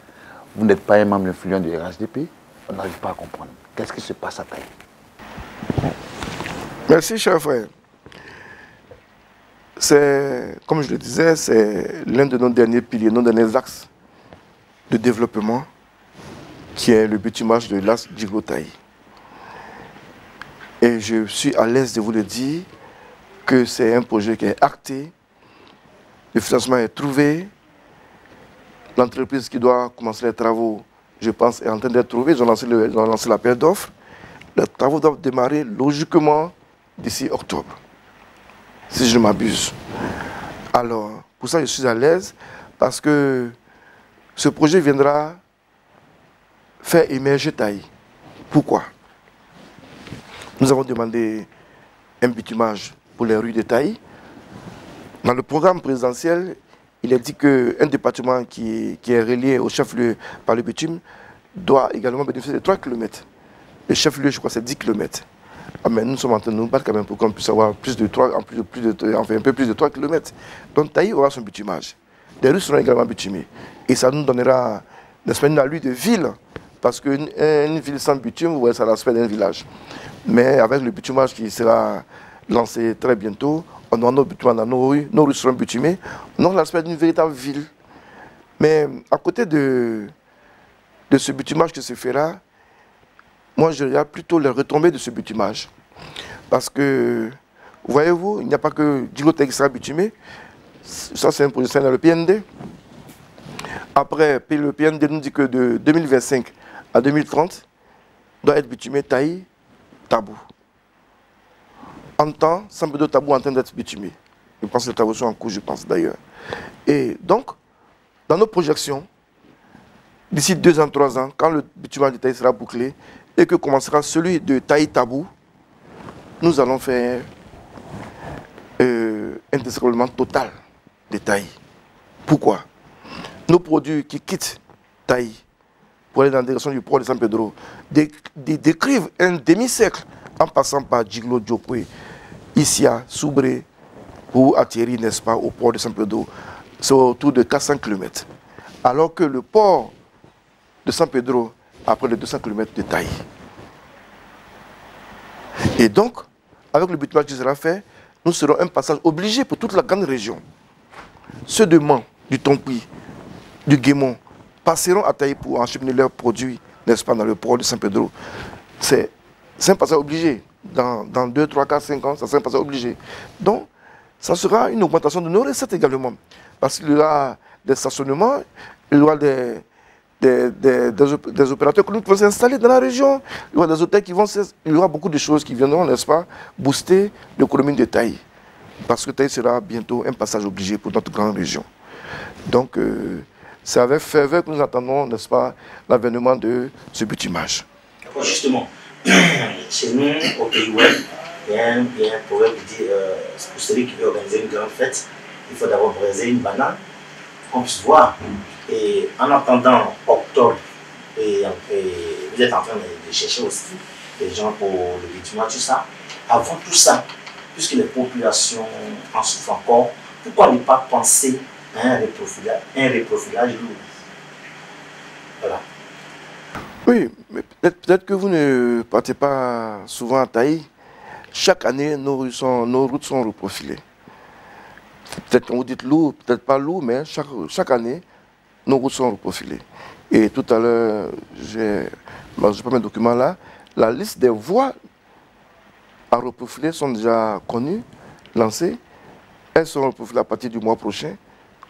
Vous n'êtes pas un membre influent du RHDP? On n'arrive pas à comprendre. Qu'est-ce qui se passe à Taï? Merci, cher frère. Comme je le disais, c'est l'un de nos derniers piliers, nos derniers axes de développement, qui est le bitumage de l'As Guiglo-Taï. Et je suis à l'aise de vous le dire que c'est un projet qui est acté, le financement est trouvé, l'entreprise qui doit commencer les travaux, je pense, est en train d'être trouvée. Ils ont lancé l'appel d'offres. Les travaux doivent démarrer logiquement d'ici octobre, si je ne m'abuse. Alors, pour ça, je suis à l'aise parce que ce projet viendra faire émerger Taï. Pourquoi? Nous avons demandé un bitumage pour les rues de Taï. Dans le programme présidentiel, il est dit qu'un département qui est relié au chef-lieu par le bitume doit également bénéficier de 3 km. Le chef-lieu, je crois, c'est 10 km. Ah, mais nous sommes en train de nous battre quand même pour qu'on puisse avoir plus de 3, un peu plus de 3 km. Donc Taï aura son bitumage. Les rues seront également bitumées. Et ça nous donnera, n'est-ce pas, une allure de ville. Parce qu'une ville sans bitume, ouais, ça a l'aspect d'un village. Mais avec le bitumage qui sera lancé très bientôt, on aura nos bitumage dans nos rues seront bitumées, on aura l'aspect d'une véritable ville. Mais à côté de ce bitumage qui se fera, moi je regarde plutôt les retombées de ce bitumage. Parce que, voyez-vous, il n'y a pas que Guiglo-Taï qui sera bitumé, ça c'est un projet dans le PND. Après, le PND nous dit que de 2025 à 2030, doit être bitumé Taï, Tabou. En temps, San Pedro Tabou en train d'être bitumé. Je pense que les travaux sont en cours, je pense d'ailleurs. Et donc, dans nos projections, d'ici 2 ans, 3 ans, quand le bitumage de Taï sera bouclé et que commencera celui de Taï Tabou, nous allons faire un désengorgement total de Taï. Pourquoi? Nos produits qui quittent Taï pour aller dans la direction du port de San Pedro décrivent un demi-siècle en passant par Djiglo, Diopoué, Issia, Soubré, pour atterrir, n'est-ce pas, au port de San Pedro. C'est autour de 400 km. Alors que le port de San Pedro a près de 200 km de Taï. Et donc, avec le bitumage qui sera fait, nous serons un passage obligé pour toute la grande région. Ceux de Mans, du Tonkui, du Guémon, passeront à Taï pour encheminer leurs produits, n'est-ce pas, dans le port de San Pedro. C'est un passage obligé. Dans 2, 3, 4, 5 ans, ça sera un passage obligé. Donc, ça sera une augmentation de nos recettes également. Parce qu'il y aura des stationnements, il y aura des opérateurs que nous pouvons installer dans la région, il y aura des hôtels qui vont... Il y aura beaucoup de choses qui viendront, n'est-ce pas, booster l'économie de Taï. Parce que Taï sera bientôt un passage obligé pour notre grande région. Donc, c'est avec ferveur que nous attendons, n'est-ce pas, l'avènement de ce bitumage. Justement, chez nous, au Pays Web, il y a un proverbe qui dit pour celui qui veut organiser une grande fête, il faut d'abord briser une banane, qu'on puisse voir. Et en attendant octobre, et vous êtes en train de chercher aussi des gens pour le bitumage, tout ça. Avant tout ça, puisque les populations en souffrent encore, pourquoi ne pas penser à un reprofilage lourd? Voilà. Oui, mais peut-être que vous ne partez pas souvent à Taï. chaque année, nos routes sont reprofilées. Peut-être qu'on vous dit lourd, peut-être pas lourd, mais chaque année, nos routes sont reprofilées. Et tout à l'heure, j'ai pas mes documents là, la liste des voies à reprofiler sont déjà connues, lancées. Elles seront reprofilées à partir du mois prochain,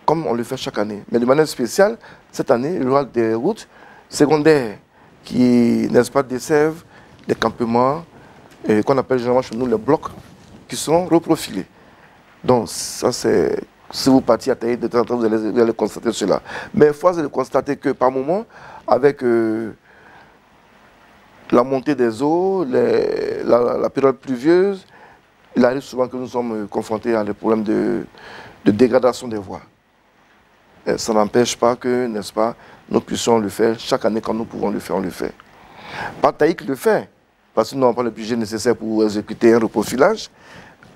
comme on le fait chaque année. Mais de manière spéciale, cette année, il y aura des routes secondaires qui, n'est-ce pas, desservent des campements, qu'on appelle généralement chez nous les blocs, qui sont reprofilés. Donc ça c'est, si vous partiez à Taï de temps en temps, vous allez constater cela. Mais il faut constater que par moment, avec la montée des eaux, la période pluvieuse, il arrive souvent que nous sommes confrontés à des problèmes de dégradation des voies. Et ça n'empêche pas que, n'est-ce pas, nous puissions le faire chaque année quand nous pouvons le faire, on le fait. Pas Taï qui le fait, parce que nous n'avons pas le budget nécessaire pour exécuter un reprofilage.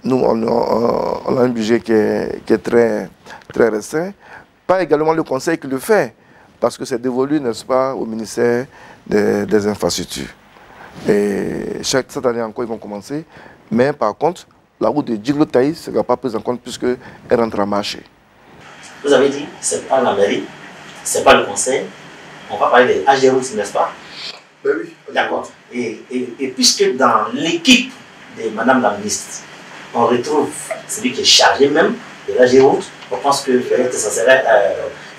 Nous, on a un budget qui est très, très restreint. Pas également le conseil qui le fait, parce que c'est dévolu, n'est-ce pas, au ministère des Infrastructures. Et cette année encore, ils vont commencer. Mais par contre, la route de Djiglo-Taï ne sera pas prise en compte puisqu'elle rentre en marché. Vous avez dit, ce n'est pas la mairie, ce n'est pas le conseil. On va parler des AGROUS, n'est-ce pas? Ben oui. D'accord. Et puisque dans l'équipe de Madame la ministre, on retrouve celui qui est chargé même de l'AGROUS, on pense que ça serait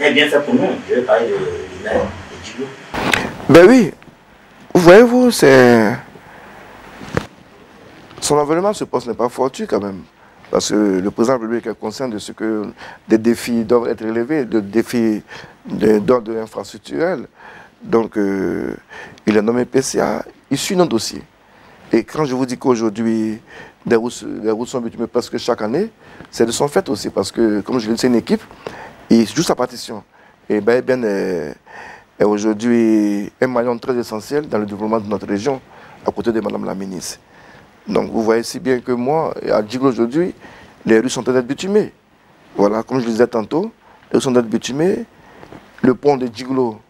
un bienfait pour nous. Je vais parler du maire de Djiglo. Ben oui. Voyez-vous, son environnement, ce poste n'est pas fortuit quand même. Parce que le président de la République est conscient de ce que des défis doivent être relevés, des défis d'ordre infrastructurel. Donc, il est nommé PCA, il suit nos dossiers. Et quand je vous dis qu'aujourd'hui, les routes sont bitumées presque chaque année, c'est de son fait aussi. Parce que, comme je l'ai dit, c'est une équipe, il joue sa partition. Et Ben est aujourd'hui un maillon très essentiel dans le développement de notre région, à côté de Madame la ministre. Donc vous voyez si bien que moi, à Djiglo aujourd'hui, les rues sont en train d'être bitumées. Voilà, comme je le disais tantôt, les rues sont en train d'être bitumées. Le pont de Djiglo,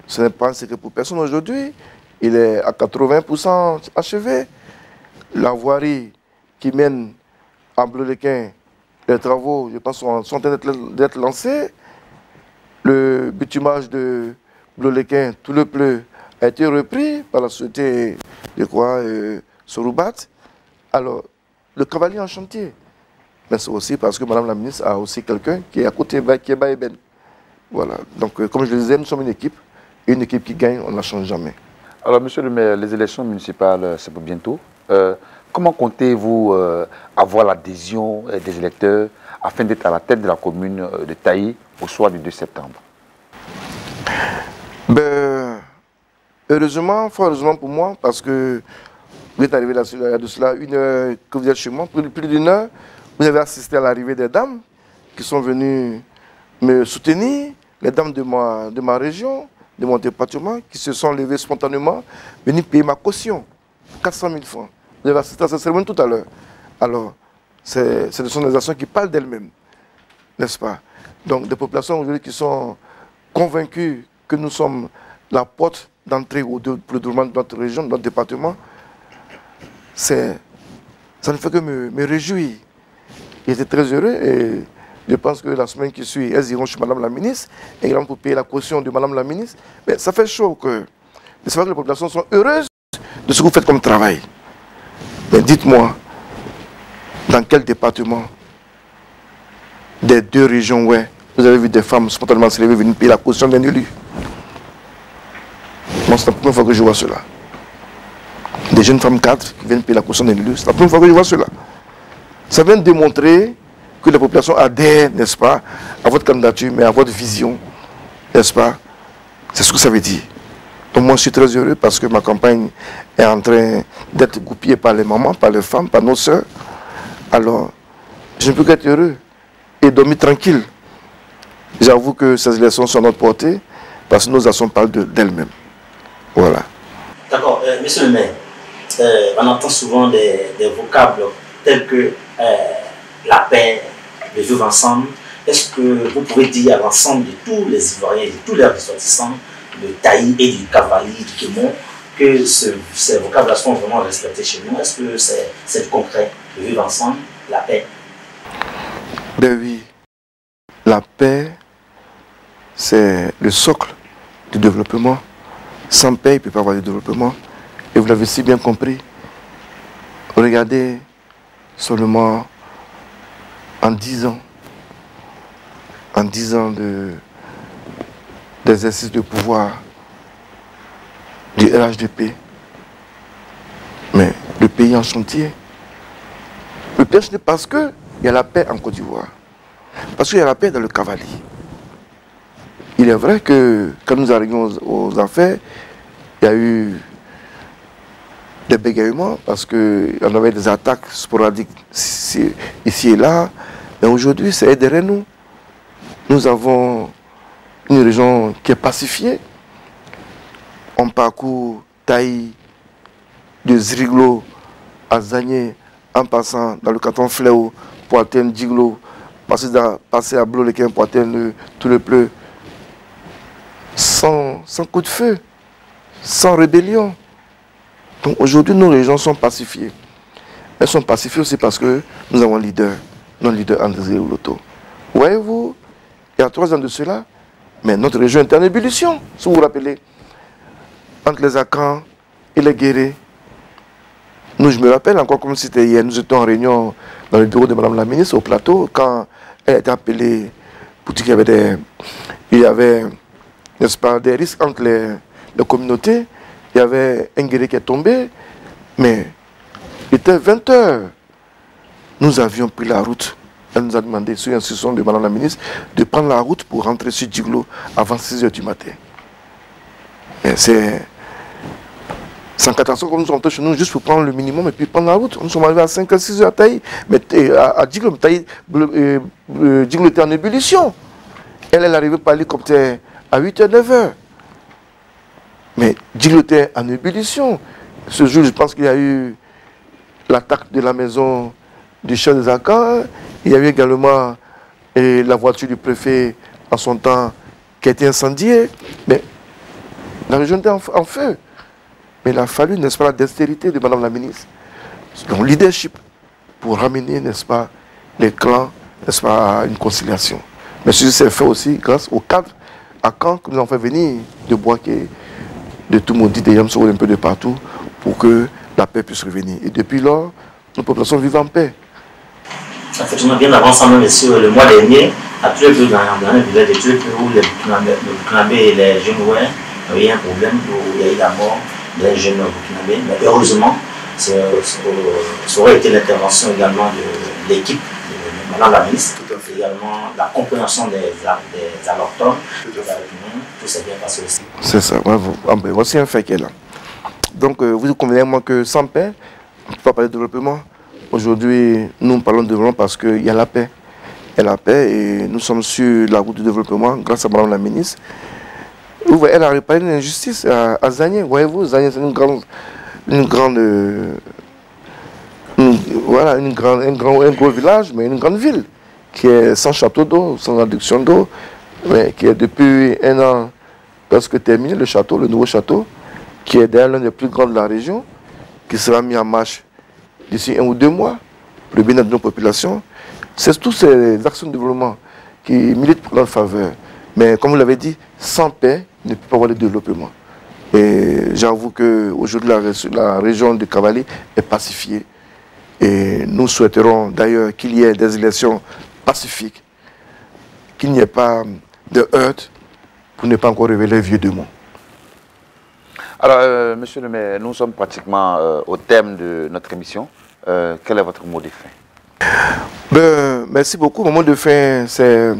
ce n'est pas un secret pour personne aujourd'hui. Il est à 80% achevé. La voirie qui mène à Bleu-les-Quins, les travaux, je pense, sont en train d'être lancés. Le bitumage de Bleu-les-Quins, tout le pleu, a été repris par la société, je crois, Soroubat. Alors, le cavalier en chantier. Mais c'est aussi parce que Madame la ministre a aussi quelqu'un qui est à côté, qui est Baïben. Voilà. Donc, comme je le disais, nous sommes une équipe. Et une équipe qui gagne, on ne la change jamais. Alors, monsieur le maire, les élections municipales, c'est pour bientôt. Comment comptez-vous avoir l'adhésion des électeurs afin d'être à la tête de la commune de Taï au soir du 2 septembre? Ben, heureusement, fort heureusement pour moi, parce que vous êtes arrivé là, il y a de cela une heure que vous êtes chez moi, plus d'une heure, vous avez assisté à l'arrivée des dames qui sont venues me soutenir, les dames de ma région, de mon département, qui se sont levées spontanément, venues payer ma caution, 400 000 francs. Vous avez assisté à cette cérémonie tout à l'heure. Alors, ce sont des actions qui parlent d'elles-mêmes, n'est-ce pas? Donc, des populations aujourd'hui qui sont convaincues que nous sommes la porte d'entrée pour le développement de notre région, de notre département, ça ne fait que me réjouir. J'étais très heureux et je pense que la semaine qui suit, elles iront chez Madame la ministre et iront pour payer la caution de Madame la ministre. Mais ça fait chaud au cœur. C'est vrai que les populations sont heureuses de ce que vous faites comme travail. Mais dites-moi, dans quel département des deux régions, ouais, vous avez vu des femmes spontanément se lever, venir payer la caution d'un élu? Moi, c'est la première fois que je vois cela. Des jeunes femmes cadres qui viennent payer la caution d'un élu, c'est la première fois que je vois cela. Ça vient démontrer que la population adhère, n'est-ce pas, à votre candidature, mais à votre vision, n'est-ce pas? C'est ce que ça veut dire. Donc moi, je suis très heureux parce que ma campagne est en train d'être goupillée par les mamans, par les femmes, par nos sœurs. Alors, je ne peux qu'être heureux et dormir tranquille. J'avoue que ces élections sont à notre portée parce que nos actions parlent d'elles-mêmes. Voilà. D'accord. Monsieur le maire, on entend souvent des vocables tels que la paix, le vivre ensemble. Est-ce que vous pouvez dire à l'ensemble de tous les Ivoiriens, de tous les ressortissants de Taï et du Cavalier, du Kémon, que ces vocables sont vraiment respectés chez nous? Est-ce que c'est concret de vivre ensemble, la paix? Ben oui, la paix, c'est le socle du développement. Sans paix, il ne peut pas avoir de développement. Et vous l'avez si bien compris. Regardez seulement en 10 ans, d'exercice de pouvoir du RHDP, mais le pays en chantier. Le pire, c'est parce qu'il y a la paix en Côte d'Ivoire. Parce qu'il y a la paix dans le Cavali. Il est vrai que quand nous arrivons aux affaires, il y a eu des bégaiements parce qu'il y en avait des attaques sporadiques ici et là. Mais aujourd'hui, c'est derrière nous. Nous avons une région qui est pacifiée. On parcourt Taï, de Zriglo à Zagné, en passant dans le canton Fléau pour atteindre Djiglo, passer à Blolequin pour atteindre tout le Pleu, sans coup de feu, sans rébellion. Donc aujourd'hui, nos régions sont pacifiées. Elles sont pacifiées aussi parce que nous avons un leader, notre leader André Oloto. Voyez-vous, il y a 3 ans de cela, mais notre région était en ébullition, si vous vous rappelez. Entre les Akans et les Guérés. Nous, je me rappelle encore comme si c'était hier, nous étions en réunion dans le bureau de Mme la ministre au plateau, quand elle a été appelée pour dire qu'il y avait, n'est-ce pas, des risques entre les communautés. Il y avait un Guéré qui est tombé, mais il était 20 h. Nous avions pris la route. Elle nous a demandé, sur l'instruction de Mme la ministre, de prendre la route pour rentrer sur Djiglo avant 6 h du matin. C'est en catastrophe que nous sommes rentrés chez nous juste pour prendre le minimum et puis prendre la route. Nous sommes arrivés à 5 h 6 h à Taï, mais à Djiglo, Djiglo était en ébullition. Elle est arrivée par hélicoptère à 8 h 9 h. Mais Djiglo était en ébullition. Ce jour, je pense qu'il y a eu l'attaque de la maison du chef des Akans. Il y a eu également la voiture du préfet en son temps qui a été incendiée. Mais la région était en feu. Mais il a fallu, n'est-ce pas, la dextérité de Mme la ministre, son leadership, pour ramener, n'est-ce pas, les clans, n'est-ce pas, à une conciliation. Mais ceci s'est fait aussi grâce au cadre à Caen que nous avons fait venir de Boaké, de tout Maudit, de Yamsoul, un peu de partout, pour que la paix puisse revenir. Et depuis lors, nos populations vivent en paix. Effectivement, bien avant ça, même sur le mois dernier, à tous les deux dans le village de Dieu, où les Burkinabés et les Génouais, il y a eu un problème où il y a eu la mort d'un jeune Burkinabé. Mais heureusement, ça aurait été l'intervention également de l'équipe de Mme la ministre, également la compréhension des allochtones, tout s'est bien passé aussi. C'est ça, voici un fait qui est là. Donc, vous convenez avec moi que sans paix, on ne peut pas parler de développement. Aujourd'hui, nous parlons de développement parce qu'il y a la paix. Il y a la paix et nous sommes sur la route du développement grâce à Mme la ministre. Vous voyez, elle a réparé une injustice à Zagné. Voyez-vous, Zagné, c'est un gros village, mais une grande ville qui est sans château d'eau, sans adduction d'eau, mais qui est depuis 1 an presque terminé, le château, le nouveau château, qui est d'ailleurs l'un des plus grands de la région, qui sera mis en marche d'ici 1 ou 2 mois pour le bien-être de nos populations. C'est toutes ces actions de développement qui militent pour leur faveur. Mais comme vous l'avez dit, sans paix, il ne peut pas avoir de développement. Et j'avoue qu'aujourd'hui, la région de Cavali est pacifiée. Et nous souhaiterons d'ailleurs qu'il y ait des élections pacifiques, qu'il n'y ait pas de heurts pour ne pas encore révéler vieux démons. Alors, monsieur le maire, nous sommes pratiquement au terme de notre émission. Quel est votre mot de fin? Merci beaucoup. Mon mot de fin, c'est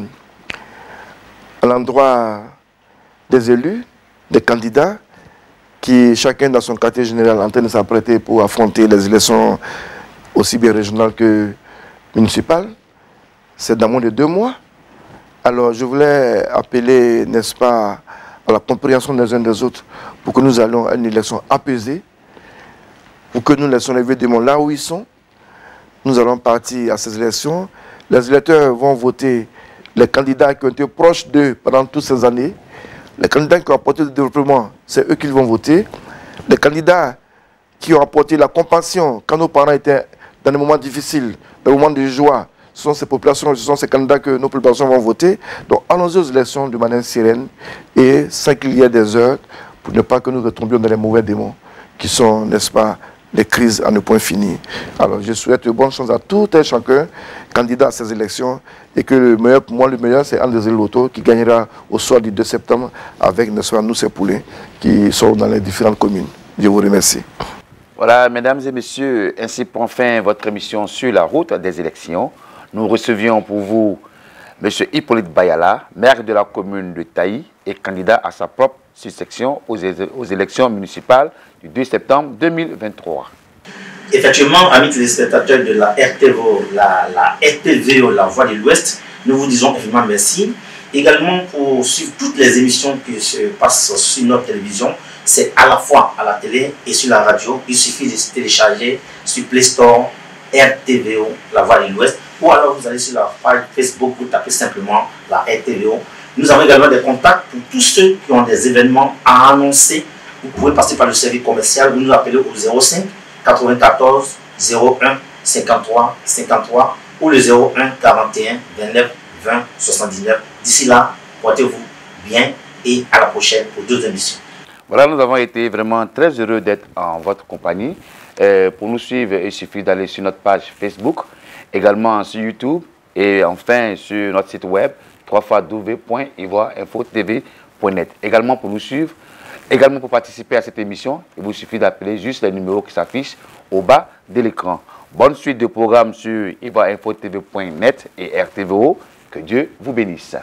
à l'endroit des élus, des candidats, qui chacun dans son quartier général est en train de s'apprêter pour affronter les élections aussi bien régionales que municipales. C'est dans moins de 2 mois. Alors je voulais appeler, n'est-ce pas, à la compréhension des uns des autres pour que nous allions à une élection apaisée, pour que nous laissions les vieux démons là où ils sont. Nous allons partir à ces élections. Les électeurs vont voter les candidats qui ont été proches d'eux pendant toutes ces années. Les candidats qui ont apporté le développement, c'est eux qui vont voter. des candidats qui ont apporté la compassion quand nos parents étaient dans des moments difficiles, dans des moments de joie. Ce sont ces populations, ce sont ces candidats que nos populations vont voter. Donc allons-y aux élections de manière sereine et sans qu'il y ait des heures pour ne pas que nous retombions dans les mauvais démons qui sont, n'est-ce pas, des crises à ne point finir. Alors je souhaite bonne chance à tout un chacun candidat à ces élections et que le meilleur, pour moi le meilleur c'est André Loto qui gagnera au soir du 2 septembre avec, n'est-ce pas, nous ces poulets qui sont dans les différentes communes. Je vous remercie. Voilà, mesdames et messieurs, ainsi prend fin votre émission sur la route des élections. Nous recevions pour vous M. Hippolyte Bayala, maire de la commune de Taï et candidat à sa propre subsection aux élections municipales du 2 septembre 2023. Effectivement, amis téléspectateurs de la RTVO, la RTVO, la Voix de l'Ouest, nous vous disons effectivement merci. Également pour suivre toutes les émissions qui se passent sur notre télévision, c'est à la fois à la télé et sur la radio. Il suffit de se télécharger sur Play Store, RTVO, la Voix de l'Ouest, ou alors vous allez sur la page Facebook, vous tapez simplement la RTVO. Nous avons également des contacts pour tous ceux qui ont des événements à annoncer. Vous pouvez passer par le service commercial, vous nous appelez au 05 94 01 53 53 ou le 01 41 29 20 79. D'ici là, portez-vous bien et à la prochaine pour d'autres émissions. Voilà, nous avons été vraiment très heureux d'être en votre compagnie. Pour nous suivre, il suffit d'aller sur notre page Facebook, également sur YouTube et enfin sur notre site web www.ivoireinfotv.net. Également pour nous suivre, également pour participer à cette émission, il vous suffit d'appeler juste les numéros qui s'affichent au bas de l'écran. Bonne suite de programmes sur ivoireinfotv.net et RTVO. Que Dieu vous bénisse.